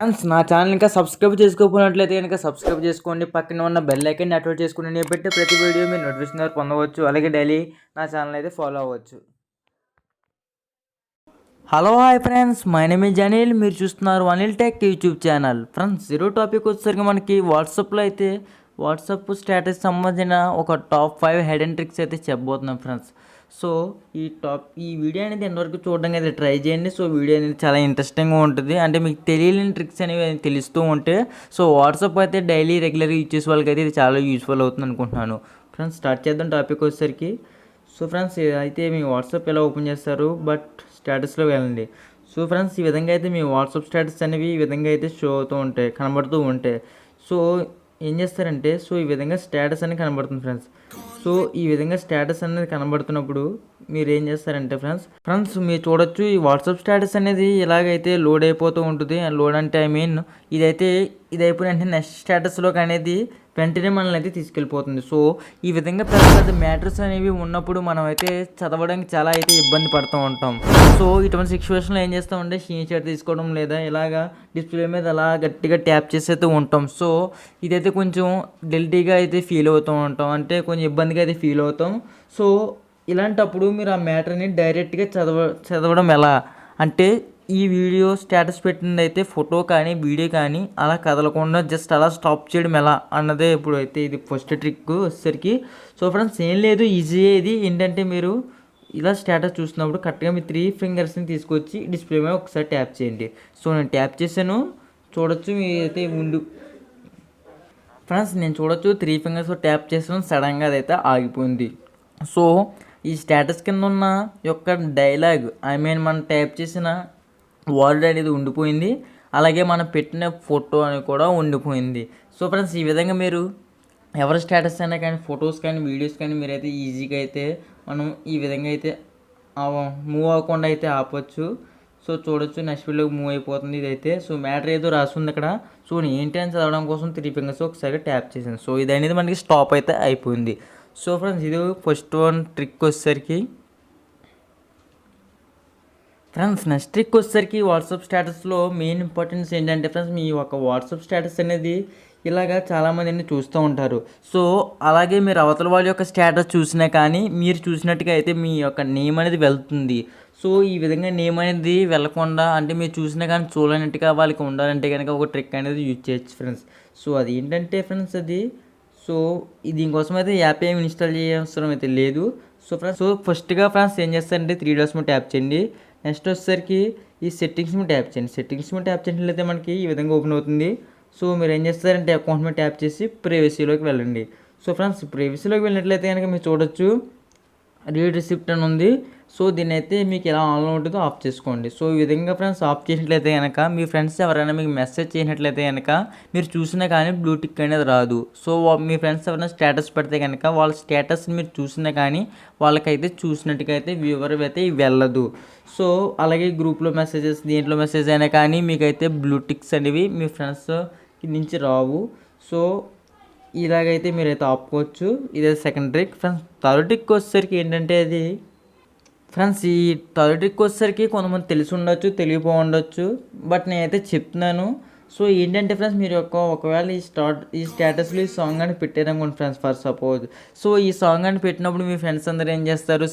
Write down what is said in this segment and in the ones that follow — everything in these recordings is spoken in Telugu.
ఫ్రెండ్స్ నా ఛానల్ ఇంకా సబ్స్క్రైబ్ చేసుకోకపోయినట్లయితే కనుక సబ్స్క్రైబ్ చేసుకోండి. పక్కన ఉన్న బెల్ ఐకాన్ యాక్టివేట్ చేసుకుని నేను పెట్టే ప్రతి వీడియో మీరు నోటిఫికేషన్ ద్వారా పొందవచ్చు. అలాగే డైలీ నా ఛానల్ అయితే ఫాలో అవ్వచ్చు. Hello hi friends, my name is Anil. మీరు చూస్తున్నారు Anil tech YouTube channel. Friends ఈరోజు టాపిక్ వచ్చేసరికి మనకి వాట్సాప్లో అయితే వాట్సాప్ స్టేటస్ సంబంధించిన ఒక టాప్ 5 హెడ్ అండ్ ట్రిక్స్ అయితే చెప్పబోతున్నాం ఫ్రెండ్స్. సో ఈ వీడియో అనేది ఎంతవరకు చూడడానికి అయితే ట్రై చేయండి. సో వీడియో అనేది చాలా ఇంట్రెస్టింగ్గా ఉంటుంది. అంటే మీకు తెలియని ట్రిక్స్ అనేవి తెలుస్తూ ఉంటే సో వాట్సాప్ అయితే డైలీ రెగ్యులర్గా యూజ్ చేసే వాళ్ళకి అయితే ఇది చాలా యూస్ఫుల్ అవుతుంది అనుకుంటున్నాను. ఫ్రెండ్స్ స్టార్ట్ చేద్దాం టాపిక్ వచ్చేసరికి. సో ఫ్రెండ్స్ అయితే మీ వాట్సాప్ ఎలా ఓపెన్ చేస్తారు, బట్ స్టేటస్లో వెళ్ళండి. సో ఫ్రెండ్స్ ఈ విధంగా అయితే మీ వాట్సాప్ స్టేటస్ అనేవి ఈ విధంగా అయితే షో అవుతూ ఉంటాయి, కనబడుతూ ఉంటాయి. సో ఏం చేస్తారంటే సో ఈ విధంగా స్టేటస్ అనేది కనబడుతుంది ఫ్రెండ్స్. సో ఈ విధంగా స్టేటస్ అనేది కనబడుతున్నప్పుడు మీరు ఏం చేస్తారంటే ఫ్రెండ్స్ మీరు చూడొచ్చు ఈ వాట్సాప్ స్టేటస్ అనేది ఇలాగైతే లోడ్ అయిపోతూ ఉంటుంది. లోడ్ అంటే ఐ మీన్ ఇది అయిపోయిన వెంటనే నెక్స్ట్ స్టేటస్లోకి అనేది వెంటనే మనల్ని అయితే తీసుకెళ్ళిపోతుంది. సో ఈ విధంగా పెద్ద పెద్ద మ్యాటర్స్ అనేవి ఉన్నప్పుడు మనం అయితే చదవడానికి చాలా అయితే ఇబ్బంది పడుతూ ఉంటాం. సో ఇటువంటి సిచ్యువేషన్లో ఏం చేస్తామంటే స్క్రీన్ షాట్ తీసుకోవడం లేదా ఇలాగా డిస్ప్లే మీద అలా గట్టిగా ట్యాప్ చేసేస్తూ ఉంటాం. సో ఇదైతే కొంచెం గిల్టీగా అయితే ఫీల్ అవుతూ ఉంటాం, అంటే కొంచెం ఇబ్బందిగా అయితే ఫీల్ అవుతాం. సో ఇలాంటప్పుడు మీరు ఆ మ్యాటర్ని డైరెక్ట్గా చదవడం ఎలా అంటే ఈ వీడియో స్టేటస్ పెట్టింది అయితే ఫోటో కానీ వీడియో కానీ అలా కదలకుండా జస్ట్ అలా స్టాప్ చేయడం ఎలా అన్నదే ఇప్పుడు అయితే ఇది ఫస్ట్ ట్రిక్ వచ్చేసరికి. సో ఫ్రెండ్స్ ఏం లేదు, ఈజీ. ఇది ఏంటంటే మీరు ఇలా స్టేటస్ చూసినప్పుడు కరెక్ట్గా మీ 3 ఫింగర్స్ని తీసుకొచ్చి డిస్ప్లే మీద ఒకసారి ట్యాప్ చేయండి. సో నేను ట్యాప్ చేశాను, చూడొచ్చు మీరైతే ఫ్రెండ్స్ నేను చూడొచ్చు 3 ఫింగర్స్ ట్యాప్ చేసాను, సడన్గా అదైతే ఆగిపోయింది. సో ఈ స్టేటస్ కింద ఉన్న యొక్క డైలాగ్ ఐ మీన్ మనం టైప్ చేసిన వర్డ్ అనేది ఉండిపోయింది, అలాగే మనం పెట్టిన ఫోటో అని కూడా ఉండిపోయింది. సో ఫ్రెండ్స్ ఈ విధంగా మీరు ఎవరి స్టేటస్ అయినా కానీ ఫొటోస్ కానీ వీడియోస్ కానీ మీరైతే ఈజీగా అయితే మనం ఈ విధంగా అయితే మూవ్ అవ్వకుండా అయితే ఆపచ్చు. సో చూడొచ్చు నెక్స్ట్ వీడియోకి మూవ్ అయిపోతుంది ఇదైతే. సో మ్యాటర్ ఏదో రాస్తుంది అక్కడ. సో ఏంటి అని చదవడం కోసం 3 ఫింగర్స్ ఒకసారి ట్యాప్ చేసాను. సో ఇది అనేది మనకి స్టాప్ అయితే అయిపోయింది. సో ఫ్రెండ్స్ ఇది ఫస్ట్ వన్ ట్రిక్ వచ్చేసరికి. ఫ్రెండ్స్ నెక్స్ట్ ట్రిక్ వచ్చేసరికి వాట్సాప్ స్టేటస్లో మెయిన్ ఇంపార్టెన్స్ ఏంటంటే ఫ్రెండ్స్ మీ యొక్క వాట్సాప్ స్టేటస్ అనేది ఇలాగా చాలామందిని చూస్తూ ఉంటారు. సో అలాగే మీరు అవతల వాళ్ళ యొక్క స్టేటస్ చూసినా కానీ మీరు చూసినట్టుగా అయితే మీ యొక్క నేమ్ అనేది వెళ్తుంది. సో ఈ విధంగా నేమ్ అనేది వెళ్ళకుండా అంటే మీరు చూసినా కానీ చూడనట్టుగా వాళ్ళకి ఉండాలంటే కనుక ఒక ట్రిక్ అనేది యూజ్ చేయొచ్చు ఫ్రెండ్స్. సో అది ఏంటంటే ఫ్రెండ్స్ అది సో దీనికోసం అయితే యాప్ ఏమి ఇన్స్టాల్ చేయవసరం అయితే లేదు. సో ఫస్ట్గా ఫ్రెండ్స్ ఏం చేస్తారంటే 3 డాట్స్ మీద ట్యాప్ చేయండి. నెక్స్ట్ వచ్చేసరికి ఈ సెట్టింగ్స్ మీద ట్యాప్ చేయండి. సెట్టింగ్స్ మీద ట్యాప్ చేసినట్లయితే మనకి ఈ విధంగా ఓపెన్ అవుతుంది. సో మీరు ఏం చేస్తారంటే అకౌంట్ మీద ట్యాప్ చేసి ప్రైవసీలోకి వెళ్ళండి. సో ఫ్రెండ్స్ ప్రైవసీలోకి వెళ్ళినట్లయితే కనుక మీరు చూడొచ్చు రీడ్ రిసిప్ట్ అని ఉంది. సో దీన్ని అయితే మీకు ఎలా ఆన్లో ఉంటుందో ఆఫ్ చేసుకోండి. సో ఈ విధంగా ఫ్రెండ్స్ ఆఫ్ చేసినట్లయితే కనుక మీ ఫ్రెండ్స్ ఎవరైనా మీకు మెసేజ్ చేసినట్లయితే కనుక మీరు చూసినా కానీ బ్లూ టిక్ అనేది రాదు. సో మీ ఫ్రెండ్స్ ఎవరైనా స్టేటస్ పెడితే కనుక వాళ్ళ స్టేటస్ని మీరు చూసినా కానీ వాళ్ళకైతే చూసినట్టుగా అయితే వ్యూవర్ అయితే వెళ్ళదు. సో అలాగే గ్రూప్లో మెసేజెస్ దీంట్లో మెసేజ్ అయినా కానీ మీకైతే బ్లూ టిక్స్ అనేవి మీ ఫ్రెండ్స్ నుంచి రావు. సో ఇలాగైతే మీరైతే ఆపుకోవచ్చు. ఇదే second trick. Friends third trick వచ్చేసరికి ఏంటంటే అది ఫ్రెండ్స్ ఈ థర్డ్ ట్రిక్ వచ్చేసరికి కొంతమంది తెలిసి ఉండొచ్చు, తెలియపో ఉండొచ్చు, బట్ నేనైతే చెప్తున్నాను. సో ఏంటంటే ఫ్రెండ్స్ మీరు ఒకవేళ ఈ స్టేటస్లో ఈ సాంగ్ అని పెట్టారనుకోండి ఫ్రెండ్స్ ఫర్ సపోజ్. సో ఈ సాంగ్ అని పెట్టినప్పుడు మీ ఫ్రెండ్స్ అందరూ ఏం చేస్తారు,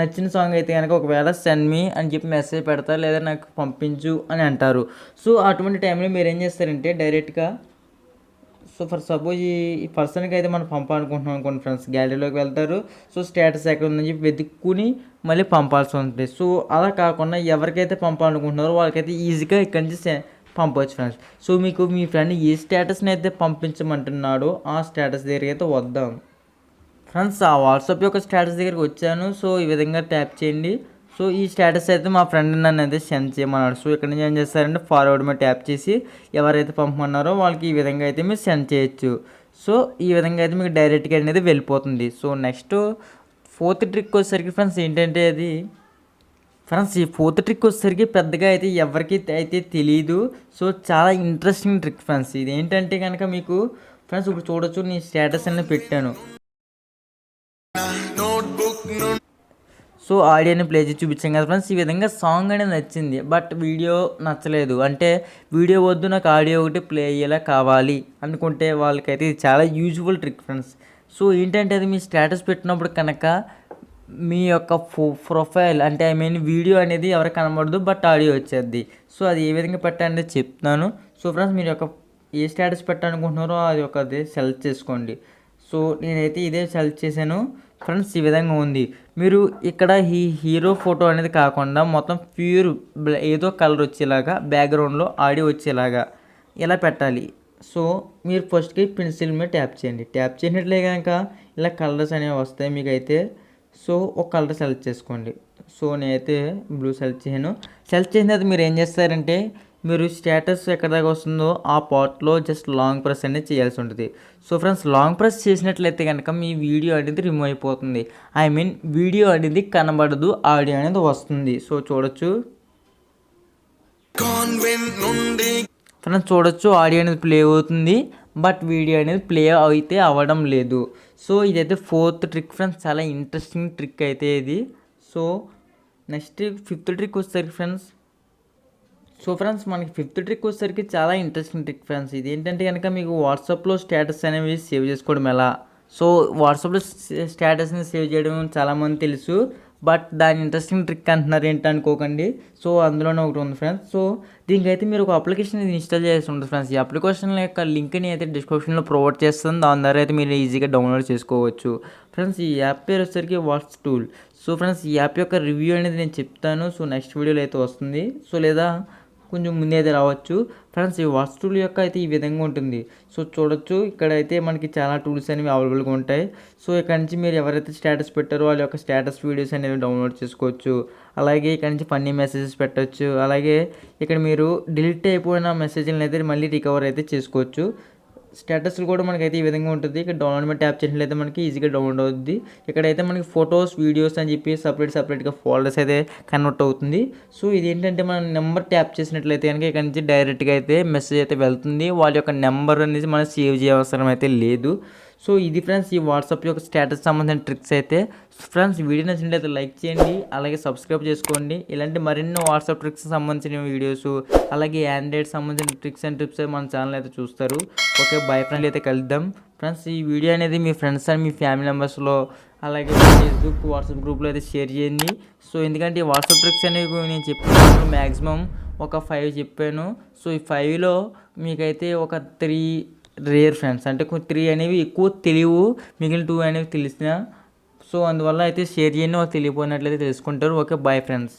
నచ్చిన సాంగ్ అయితే కనుక ఒకవేళ సెండ్ మీ అని చెప్పి మెసేజ్ పెడతారు, లేదా నాకు పంపించు అని అంటారు. సో అటువంటి టైంలో మీరు ఏం చేస్తారంటే డైరెక్ట్గా సో ఫర్ సపోజ్ ఈ పర్సన్కి అయితే మనం పంపాలనుకుంటున్నాం అనుకోండి ఫ్రెండ్స్, గ్యాలరీలోకి వెళ్తారు. సో స్టేటస్ ఎక్కడ ఉందని చెప్పి వెతుక్కుని మళ్ళీ పంపాల్సి ఉంటుంది. సో అలా కాకుండా ఎవరికైతే పంపాలనుకుంటున్నారో వాళ్ళకైతే ఈజీగా ఇక్కడి నుంచి పంపవచ్చు ఫ్రెండ్స్. సో మీకు మీ ఫ్రెండ్ ఏ స్టేటస్ని అయితే పంపించమంటున్నాడో ఆ స్టేటస్ దగ్గరికి అయితే వద్దాం ఫ్రెండ్స్. ఆ వాట్సాప్ యొక్క స్టేటస్ దగ్గరికి వచ్చాను. సో ఈ విధంగా ట్యాప్ చేయండి. సో ఈ స్టేటస్ అయితే మా ఫ్రెండ్ నన్ను అయితే సెండ్ చేయమన్నాడు. సో ఇక్కడ నుంచి ఏం చేస్తారంటే ఫార్వర్డ్ మీద ట్యాప్ చేసి ఎవరైతే పంపమన్నారో వాళ్ళకి ఈ విధంగా అయితే మీరు సెండ్ చేయొచ్చు. సో ఈ విధంగా అయితే మీకు డైరెక్ట్గా అనేది వెళ్ళిపోతుంది. సో నెక్స్ట్ ఫోర్త్ ట్రిక్ వచ్చేసరికి ఫ్రెండ్స్ ఏంటంటే అది ఫ్రెండ్స్ ఈ ఫోర్త్ ట్రిక్ వచ్చేసరికి పెద్దగా అయితే ఎవరికి అయితే తెలియదు. సో చాలా ఇంట్రెస్టింగ్ ట్రిక్ ఫ్రెండ్స్. ఇది ఏంటంటే కనుక మీకు ఫ్రెండ్స్ ఇప్పుడు చూడొచ్చు నేను స్టేటస్ అనేది పెట్టాను. సో ఆడియోని ప్లే చేసి చూపించాం కదా ఫ్రెండ్స్. ఈ విధంగా సాంగ్ అనేది నచ్చింది, బట్ వీడియో నచ్చలేదు. అంటే వీడియో వద్దు, నాకు ఆడియో ఒకటి ప్లే అయ్యేలా కావాలి అనుకుంటే వాళ్ళకైతే ఇది చాలా యూజ్ఫుల్ ట్రిక్ ఫ్రెండ్స్. సో ఏంటంటే అది మీ స్టేటస్ పెట్టినప్పుడు కనుక మీ యొక్క ప్రొఫైల్ అంటే వీడియో అనేది ఎవరికి కనబడదు, బట్ ఆడియో వచ్చేది. సో అది ఏ విధంగా పెట్టాలనేది చెప్తున్నాను. సో ఫ్రెండ్స్ మీరు యొక్క ఏ స్టేటస్ పెట్టాలనుకుంటున్నారో అది ఒకటి సెలెక్ట్ చేసుకోండి. సో నేనైతే ఇదే సెలెక్ట్ చేశాను ఫ్రెండ్స్. ఈ విధంగా ఉంది. మీరు ఇక్కడ ఈ హీరో ఫోటో అనేది కాకుండా మొత్తం ప్యూర్ ఏదో కలర్ వచ్చేలాగా, బ్యాక్గ్రౌండ్లో ఆడియో వచ్చేలాగా ఇలా పెట్టాలి. సో మీరు ఫస్ట్కి పెన్సిల్ మీద ట్యాప్ చేయండి. ట్యాప్ చేసినట్లే కనుక ఇలా కలర్స్ అనేవి వస్తాయి మీకైతే. సో ఒక కలర్ సెలెక్ట్ చేసుకోండి. సో నేనైతే బ్లూ సెలెక్ట్ చేశాను. సెలెక్ట్ చేసిన తర్వాత మీరు ఏం చేస్తారంటే మీరు స్టేటస్ ఎక్కడ దాకా వస్తుందో ఆ పార్ట్లో జస్ట్ లాంగ్ ప్రెస్ అనేది చేయాల్సి ఉంటుంది. సో ఫ్రెండ్స్ లాంగ్ ప్రెస్ చేసినట్లయితే కనుక మీ వీడియో అనేది రిమూవ్ అయిపోతుంది. వీడియో అనేది కనబడదు, ఆడియో అనేది వస్తుంది. సో చూడొచ్చు ఫ్రెండ్స్, చూడొచ్చు ఆడియో అనేది ప్లే అవుతుంది, బట్ వీడియో అనేది ప్లే అయితే అవ్వడం లేదు. సో ఇదైతే 4th ట్రిక్ ఫ్రెండ్స్. చాలా ఇంట్రెస్టింగ్ ట్రిక్ అయితే ఇది. సో నెక్స్ట్ 5th ట్రిక్ వచ్చేసరికి ఫ్రెండ్స్. సో ఫ్రెండ్స్ మనకి 5th ట్రిక్ వచ్చేసరికి చాలా ఇంట్రెస్టింగ్ ట్రిక్ ఫ్రెండ్స్. ఇది ఏంటంటే కనుక మీకు వాట్సాప్లో స్టేటస్ అనేవి సేవ్ చేసుకోవడం ఎలా. సో వాట్సాప్లో స్టేటస్ని సేవ్ చేయడం చాలామంది తెలుసు, బట్ దాని ఇంట్రెస్టింగ్ ట్రిక్ అంటున్నారు ఏంటి అనుకోకండి. సో అందులోనే ఒకటి ఉంది ఫ్రెండ్స్. సో దీనికైతే మీరు ఒక అప్లికేషన్ ఇన్స్టాల్ చేసి ఉంటుంది ఫ్రెండ్స్. ఈ అప్లికేషన్ యొక్క లింక్ని అయితే డిస్క్రిప్షన్లో ప్రొవైడ్ చేస్తుంది. దాని ద్వారా అయితే మీరు ఈజీగా డౌన్లోడ్ చేసుకోవచ్చు ఫ్రెండ్స్. ఈ యాప్ పేరు వచ్చేసరికి వాట్స్ టూల్. సో ఫ్రెండ్స్ ఈ యాప్ యొక్క రివ్యూ అనేది నేను చెప్తాను. సో నెక్స్ట్ వీడియోలో అయితే వస్తుంది. సో లేదా కొంచెం ముందే అయితే రావచ్చు ఫ్రెండ్స్. ఈ వాట్స్ టూల్ యొక్క అయితే ఈ విధంగా ఉంటుంది. సో చూడొచ్చు ఇక్కడైతే మనకి చాలా టూల్స్ అనేవి అవైలబుల్గా ఉంటాయి. సో ఇక్కడ నుంచి మీరు ఎవరైతే స్టేటస్ పెట్టారో వాళ్ళ యొక్క స్టేటస్ వీడియోస్ అనేవి డౌన్లోడ్ చేసుకోవచ్చు. అలాగే ఇక్కడ నుంచి ఫన్నీ మెసేజెస్ పెట్టవచ్చు. అలాగే ఇక్కడ మీరు డిలీట్ అయిపోయిన మెసేజ్లను అయితే మళ్ళీ రికవర్ అయితే చేసుకోవచ్చు. స్టేటస్లు కూడా మనకైతే ఈ విధంగా ఉంటుంది. ఇక్కడ డౌన్లోడ్ మీద ట్యాప్ చేసినట్లయితే మనకి ఈజీగా డౌన్లోడ్ అవుతుంది. ఇక్కడైతే మనకి ఫొటోస్, వీడియోస్ అని చెప్పి సపరేట్గా ఫోల్డర్స్ అయితే కన్వర్ట్ అవుతుంది. సో ఇది ఏంటంటే మనం నెంబర్ ట్యాప్ చేసినట్లయితే కనుక ఇక్కడ నుంచి డైరెక్ట్గా అయితే మెసేజ్ అయితే వెళ్తుంది. వాళ్ళ యొక్క నెంబర్ అనేది మనం సేవ్ చేయవసరం అయితే లేదు. సో ఇది ఫ్రెండ్స్ ఈ వాట్సాప్ యొక్క స్టేటస్ సంబంధించిన ట్రిక్స్ అయితే. ఫ్రెండ్స్ వీడియో నచ్చినట్లయితే లైక్ చేయండి, అలాగే సబ్స్క్రైబ్ చేసుకోండి. ఇలాంటి మరిన్నో వాట్సాప్ ట్రిక్స్ సంబంధించిన వీడియోస్, అలాగే ఆండ్రాయిడ్ సంబంధించిన ట్రిక్స్ అండ్ టిప్స్ మన ఛానల్ అయితే చూస్తారు. ఓకే బాయ్ ఫ్రెండ్స్, అయితే కలుద్దాం ఫ్రెండ్స్. ఈ వీడియో అనేది మీ ఫ్రెండ్స్ అండ్ మీ ఫ్యామిలీ మెంబర్స్లో, అలాగే ఫేస్బుక్, వాట్సాప్ గ్రూప్లో అయితే షేర్ చేయండి. సో ఎందుకంటే ఈ వాట్సాప్ ట్రిక్స్ అనేవి నేను చెప్పినప్పుడు మ్యాక్సిమం ఒక 5 చెప్పాను. సో ఈ 5లో మీకైతే ఒక 3 రేర్ ఫ్రెండ్స్, అంటే 3 అనేవి ఎక్కువ తెలియవు, మిగిలిన 2 అనేవి తెలిసిన. సో అందువల్ల అయితే షేర్ చేయండి, వాళ్ళు తెలియపోయినట్లయితే తెలుసుకుంటారు. Okay bye friends.